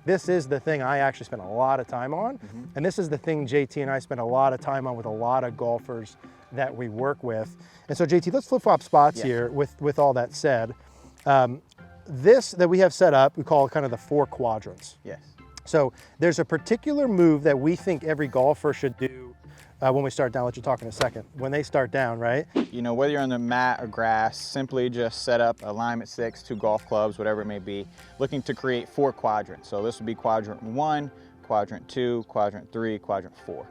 this is the thing I actually spend a lot of time on. And this is the thing JT and I spend a lot of time on with a lot of golfers that we work with. And so JT, let's flip-flop spots here with all that said. This that we have set up, we call kind of the 4 quadrants. Yes. So there's a particular move that we think every golfer should do when we start down. I'll let you talk in a second. When they start down, right? You know, whether you're on the mat or grass, simply just set up alignment 6, 2 golf clubs, whatever it may be, looking to create 4 quadrants. So this would be quadrant 1, quadrant 2, quadrant 3, quadrant 4.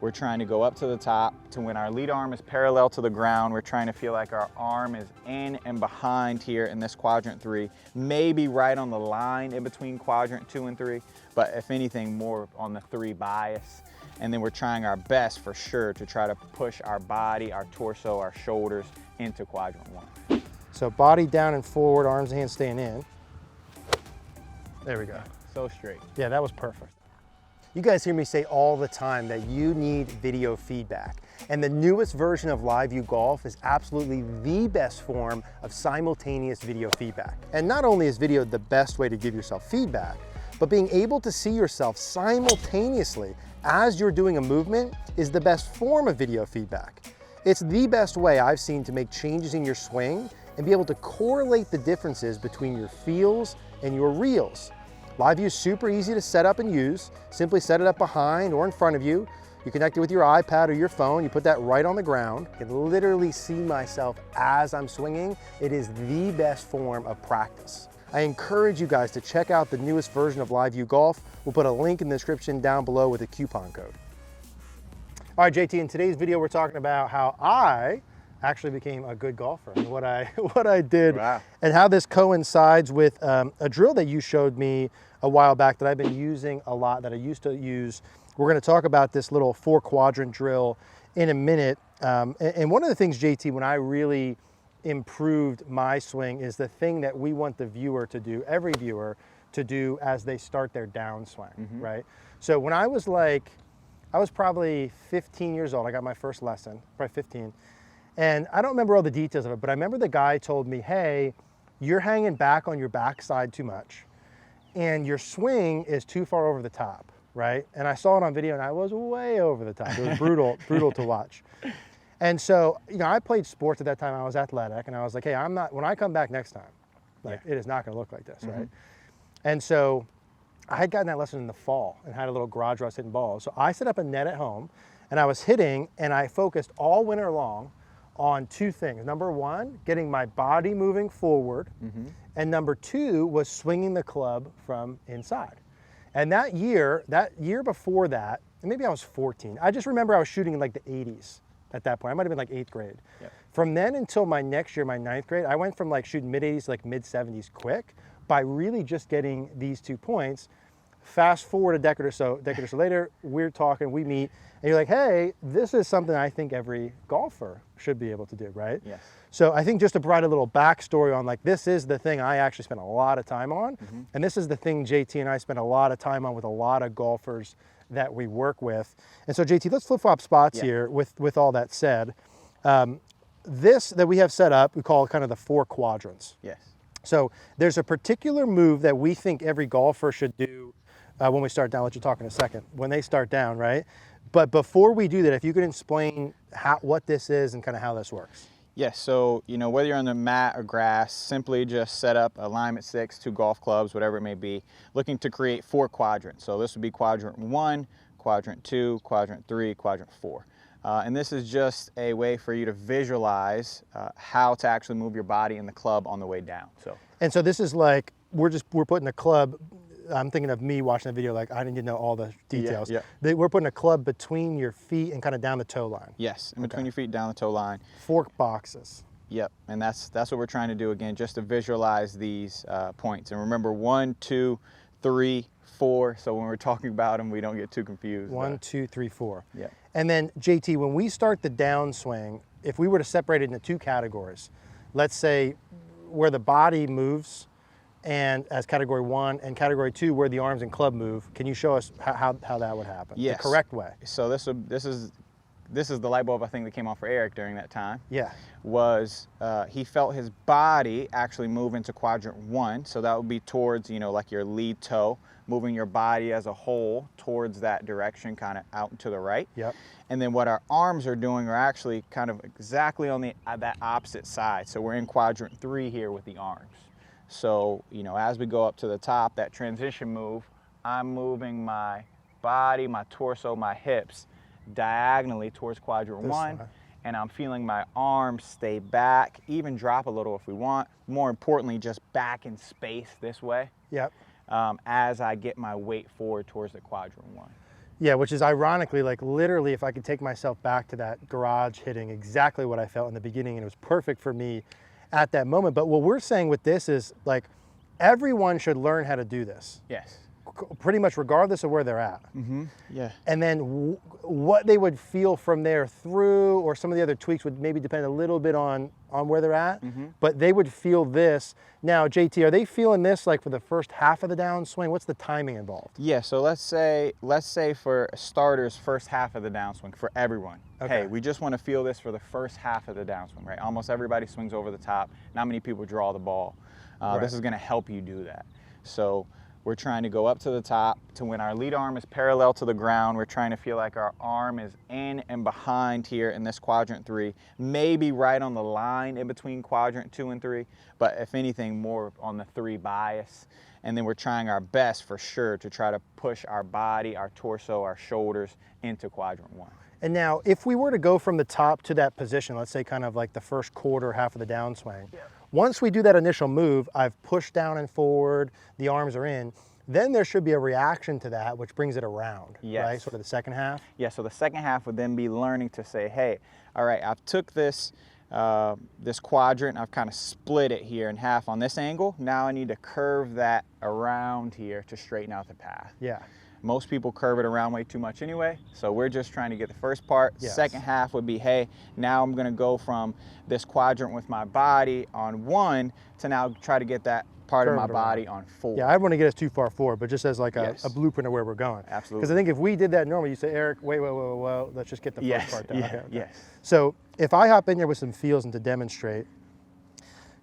We're trying to go up to the top to when our lead arm is parallel to the ground. We're trying to feel like our arm is in and behind here in this quadrant 3, maybe right on the line in between quadrant 2 and 3, but if anything, more on the 3 bias. And then we're trying our best for sure to try to push our body, our torso, our shoulders into quadrant 1. So body down and forward, arms and hands staying in. There we go. So straight. Yeah, that was perfect. You guys hear me say all the time that you need video feedback. And the newest version of Live View Golf is absolutely the best form of simultaneous video feedback. And not only is video the best way to give yourself feedback, but being able to see yourself simultaneously as you're doing a movement is the best form of video feedback. It's the best way I've seen to make changes in your swing and be able to correlate the differences between your feels and your reels. Live View is super easy to set up and use. Simply set it up behind or in front of you. You connect it with your iPad or your phone. You put that right on the ground. I can literally see myself as I'm swinging. It is the best form of practice. I encourage you guys to check out the newest version of Live View Golf. We'll put a link in the description down below with a coupon code. All right, JT, in today's video, we're talking about how I actually became a good golfer and what I did. Wow. And how this coincides with a drill that you showed me a while back that I've been using a lot, that I used to use. We're going to talk about this little 4 quadrant drill in a minute. And one of the things, JT, when I really improved my swing is the thing that we want the viewer to do, every viewer to do as they start their downswing, right? So when I was probably 15 years old, I got my first lesson, probably 15. And I don't remember all the details of it, but I remember the guy told me, hey, you're hanging back on your backside too much and your swing is too far over the top, right? And I saw it on video and I was way over the top. It was brutal to watch. And so, you know, I played sports at that time. I was athletic and I was like, hey, when I come back next time, like it is not gonna look like this, right? And so I had gotten that lesson in the fall and had a little garage where I was hitting balls. So I set up a net at home and I was hitting and I focused all winter long on 2 things. Number 1, getting my body moving forward. And number 2 was swinging the club from inside. And that year before that, and maybe I was 14, I just remember I was shooting in like the 80s at that point. I might've been like 8th grade. From then until my next year, my 9th grade, I went from like shooting mid 80s to like mid 70s quick by really just getting these 2 points. Fast forward a decade or so later, we're talking, we meet, and you're like, hey, this is something I think every golfer should be able to do, right? Yes. So I think just to provide a little backstory on like, this is the thing I actually spend a lot of time on. And this is the thing JT and I spend a lot of time on with a lot of golfers that we work with. And so JT, let's flip-flop spots here with all that said. This that we have set up, we call kind of the 4 quadrants. Yes. So there's a particular move that we think every golfer should do when we start down. I'll let you talk in a second. When they start down, right? But before we do that, if you could explain what this is and kind of how this works. Yes, so, you know, whether you're on the mat or grass, simply just set up alignment 6, 2 golf clubs, whatever it may be, looking to create 4 quadrants. So this would be quadrant 1, quadrant 2, quadrant 3, quadrant 4. And this is just a way for you to visualize how to actually move your body in the club on the way down. And so this is like, we're putting a club, I'm thinking of me watching the video, like I didn't know all the details. We're putting a club between your feet and kind of down the toe line. Yes, in between your feet, down the toe line. 4 boxes. Yep, and that's what we're trying to do again, just to visualize these points. And remember, 1, 2, 3, 4. So when we're talking about them, we don't get too confused. 1, 2, 3, 4. Yeah. And then JT, when we start the downswing, if we were to separate it into 2 categories, let's say where the body moves, and as category 1, and category 2 where the arms and club move, can you show us how that would happen? Yes. The correct way. So this is the light bulb I think that came on for Eric during that time. Yeah. Was he felt his body actually move into quadrant 1, so that would be towards, you know, like your lead toe, moving your body as a whole towards that direction, kind of out and to the right. Yep. And then what our arms are doing are actually kind of exactly on the that opposite side. So we're in quadrant 3 here with the arms. So, you know, as we go up to the top, that transition move, I'm moving my body, my torso, my hips diagonally towards quadrant 1. And I'm feeling my arms stay back, even drop a little if we want. More importantly, just back in space this way. Yep. As I get my weight forward towards the quadrant 1. Yeah, which is ironically, like literally, if I could take myself back to that garage hitting exactly what I felt in the beginning, and it was perfect for me at that moment. But what we're saying with this is like, everyone should learn how to do this. Yes. Pretty much regardless of where they're at. Mm-hmm. Yeah. And then what they would feel from there through, or some of the other tweaks would maybe depend a little bit on where they're at, but they would feel this. Now, JT, are they feeling this like for the first half of the downswing? What's the timing involved? Yeah, so let's say for starters, first half of the downswing for everyone. Okay. Hey, we just want to feel this for the first half of the downswing, right? Almost everybody swings over the top. Not many people draw the ball. Right. This is going to help you do that. So we're trying to go up to the top to when our lead arm is parallel to the ground. We're trying to feel like our arm is in and behind here in this quadrant 3, maybe right on the line in between quadrant 2 and 3, but if anything, more on the 3 bias. And then we're trying our best for sure to try to push our body, our torso, our shoulders into quadrant 1. And now, if we were to go from the top to that position, let's say kind of like the first quarter, half of the downswing, once we do that initial move, I've pushed down and forward, the arms are in, then there should be a reaction to that, which brings it around, right? Sort of the second half? Yeah, so the second half would then be learning to say, hey, all right, I've took this, this quadrant, I've kind of split it here in half on this angle. Now I need to curve that around here to straighten out the path. Yeah. Most people curve it around way too much anyway, so we're just trying to get the first part. Yes. Second half would be, hey, now I'm gonna go from this quadrant with my body on 1 to now try to get that part of my body on 4. Yeah, I don't want to get us too far forward, but just as like a blueprint of where we're going. Absolutely. Because I think if we did that normally, you say, Eric, wait, let's just get the first part done. Yeah, Okay. yes. So if I hop in here with some feels and to demonstrate,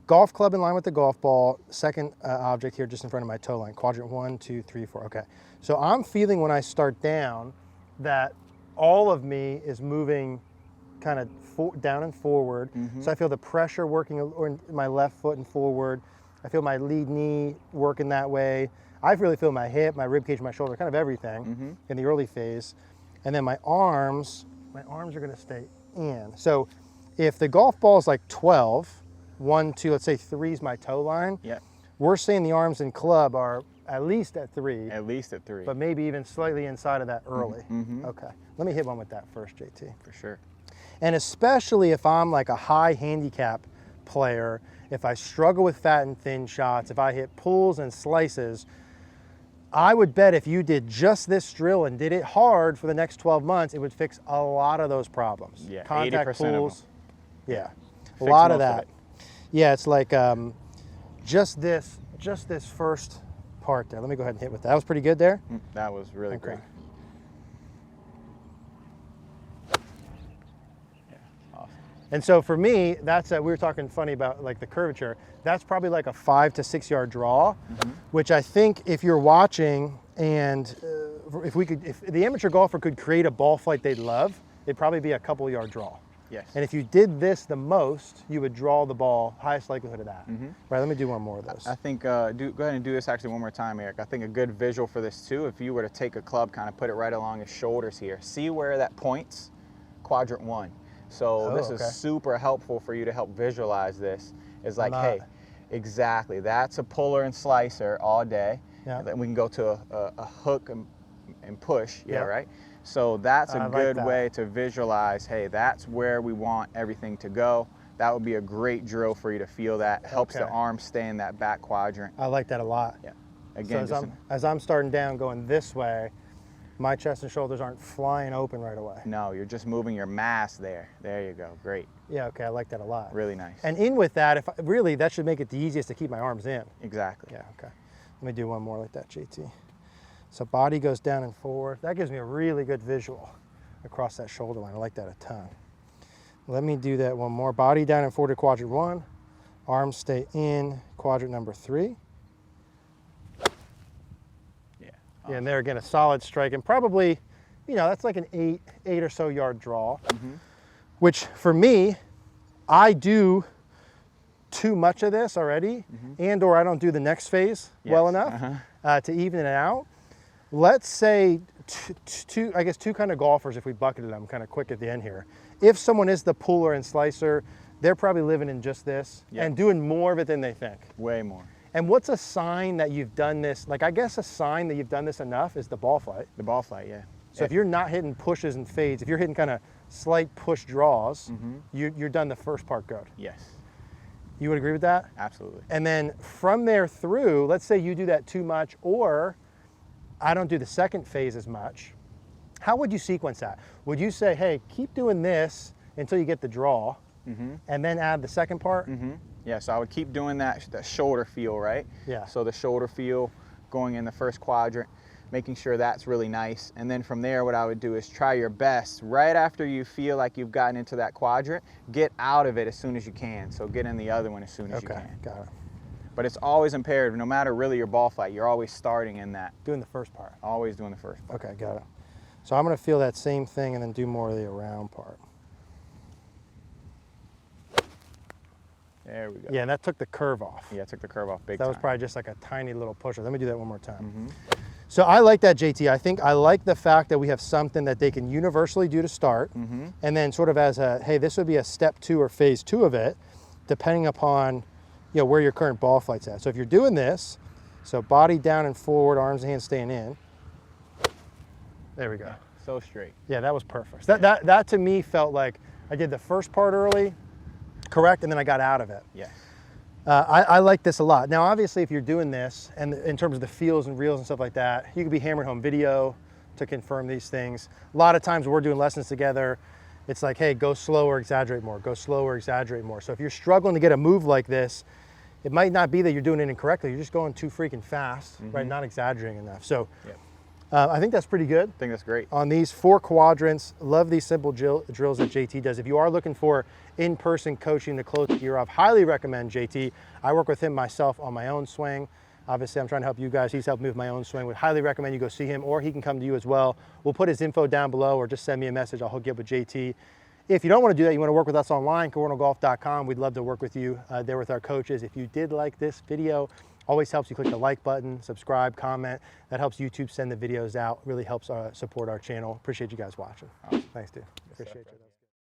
golf club in line with the golf ball, second object here just in front of my toe line, quadrant 1, 2, 3, 4, okay. So I'm feeling when I start down that all of me is moving kind of down and forward. So I feel the pressure working in my left foot and forward. I feel my lead knee working that way. I really feel my hip, my rib cage, my shoulder, kind of everything in the early phase. And then my arms are gonna stay in. So if the golf ball is like 12, 1, 2, let's say 3 is my toe line. Yeah. We're saying the arms and club are at least at 3. At least at 3. But maybe even slightly inside of that early. Okay, let me hit one with that first, JT. For sure. And especially if I'm like a high handicap player, if I struggle with fat and thin shots, if I hit pulls and slices, I would bet if you did just this drill and did it hard for the next 12 months, it would fix a lot of those problems. Yeah, Contact 80% pulls. of them. Yeah, a Fix lot of most that. it. Yeah, it's like just this first part there. Let me go ahead and hit with that. That was pretty good there. That was really great. Yeah, awesome. And so for me, that's we were talking funny about like the curvature. That's probably like a 5 to 6 yard draw, which I think if you're watching and if the amateur golfer could create a ball flight they'd love, it'd probably be a couple yard draw. Yes. And if you did this the most, you would draw the ball, highest likelihood of that. Right, let me do one more of those. I think, go ahead and do this actually one more time, Eric. I think a good visual for this too, if you were to take a club, kind of put it right along his shoulders here, see where that points? Quadrant 1. So this is super helpful for you to help visualize this. It's like, hey, exactly, that's a puller and slicer all day. Yeah. Then we can go to a hook and push, right? So that's a good way to visualize, hey, that's where we want everything to go. That would be a great drill for you to feel that. Helps the arm stay in that back quadrant. I like that a lot. Yeah. Again, so as I'm starting down going this way, my chest and shoulders aren't flying open right away. No, you're just moving your mass there. There you go. Great. Yeah, okay, I like that a lot. Really nice. And in with that, really, that should make it the easiest to keep my arms in. Exactly. Yeah, okay. Let me do one more like that, JT. So body goes down and forward. That gives me a really good visual across that shoulder line. I like that a ton. Let me do that one more. Body down and forward to quadrant 1. Arms stay in quadrant number 3. Yeah, Yeah, and there again, a solid strike, and probably, you know, that's like an eight or so yard draw, which for me, I do too much of this already, and or I don't do the next phase well enough to even it out. Let's say two kind of golfers, if we bucketed them kind of quick at the end here. If someone is the puller and slicer, they're probably living in just this and doing more of it than they think. Way more. And what's a sign that you've done this? Like, I guess a sign that you've done this enough is the ball flight. The ball flight, yeah. So if you're not hitting pushes and fades, if you're hitting kind of slight push draws, you're done the first part good. Yes. You would agree with that? Absolutely. And then from there through, let's say you do that too much, or I don't do the second phase as much. How would you sequence that? Would you say, hey, keep doing this until you get the draw, and then add the second part? Yeah, so I would keep doing that shoulder feel, right? Yeah. So the shoulder feel going in the first quadrant, making sure that's really nice. And then from there, what I would do is try your best right after you feel like you've gotten into that quadrant, get out of it as soon as you can. So get in the other one as soon as you can. Got it. But it's always imperative, no matter really your ball flight, you're always starting in that. Doing the first part. Always doing the first part. Okay, got it. So I'm gonna feel that same thing and then do more of the around part. There we go. Yeah, and that took the curve off. Yeah, I took the curve off big That time. was probably just like a tiny little pusher. Let me do that one more time. So I like that, JT. I think I like the fact that we have something that they can universally do to start, and then sort of as a, hey, this would be a step 2 or phase 2 of it, depending upon, you know, where your current ball flight's at. So if you're doing this, so body down and forward, arms and hands staying in. There we go. So straight. Yeah, that was perfect. That to me felt like I did the first part early, correct, and then I got out of it. Yes. I like this a lot. Now, obviously, if you're doing this, and in terms of the feels and reels and stuff like that, you could be hammering home video to confirm these things. A lot of times when we're doing lessons together, it's like, hey, go slower, exaggerate more, go slower, exaggerate more. So if you're struggling to get a move like this, it might not be that you're doing it incorrectly, you're just going too freaking fast, right? Not exaggerating enough. So I think that's pretty good. I think that's great. On these 4 quadrants, love these simple drills that JT does. If you are looking for in-person coaching to close the year off, highly recommend JT. I work with him myself on my own swing. Obviously, I'm trying to help you guys. He's helped me with my own swing. Would highly recommend you go see him, or he can come to you as well. We'll put his info down below, or just send me a message. I'll hook you up with JT. If you don't want to do that, you want to work with us online, quadrantgolf.com. We'd love to work with you there with our coaches. If you did like this video, always helps you click the like button, subscribe, comment. That helps YouTube send the videos out. Really helps support our channel. Appreciate you guys watching. Thanks, dude. Appreciate you.